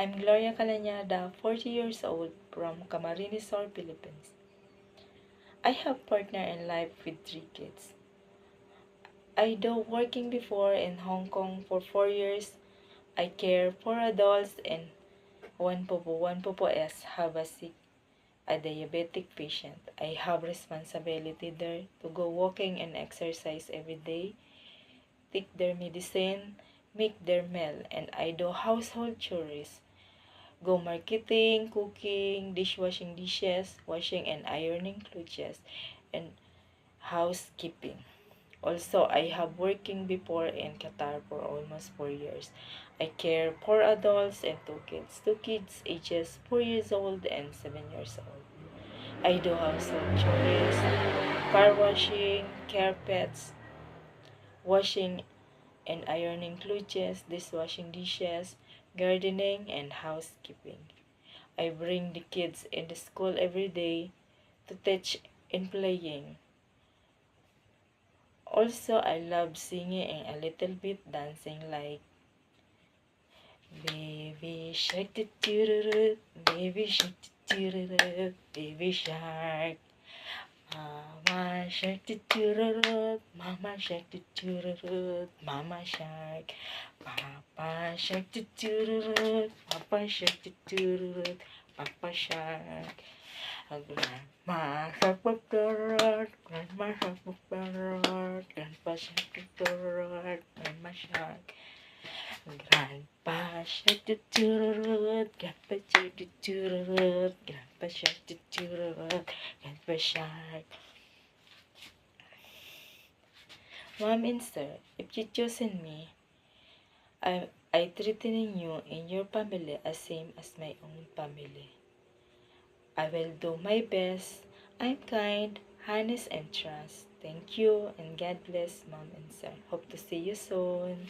I'm Gloria Calanyada, 40 years old, from Camarines Sur, Philippines. I have partner in life with 3 kids. I do working before in Hong Kong for 4 years. I care for adults and one po is have a diabetic patient. I have responsibility there to go walking and exercise every day, take their medicine, make their meal, and I do household chores. Go marketing, cooking, dishwashing dishes, washing and ironing clothes, and housekeeping. Also, I have working before in Qatar for almost 4 years. I care for adults and 2 kids ages 4 years old and 7 years old. I do household chores, car washing, care pets, washing and ironing clothes, dishwashing dishes, gardening, and housekeeping. I bring the kids in the school every day to teach and playing. Also, I love singing and a little bit dancing like Baby shark do do do, baby shark do do do, baby shark. Mama shark do do do, mama shark do do do, mama shark. Papa shark do do do, papa shark do do do, papa shark. Grandma shark grandma shark grandpa shark grandma shark. Grandpa shark grandpa shark grandpa shark grandpa shark. Mom and sir, if you chosen me, I treating you and your family as same as my own family. I will do my best. I'm kind, honest, and trust. Thank you, and God bless, Mom and Sir. Hope to see you soon.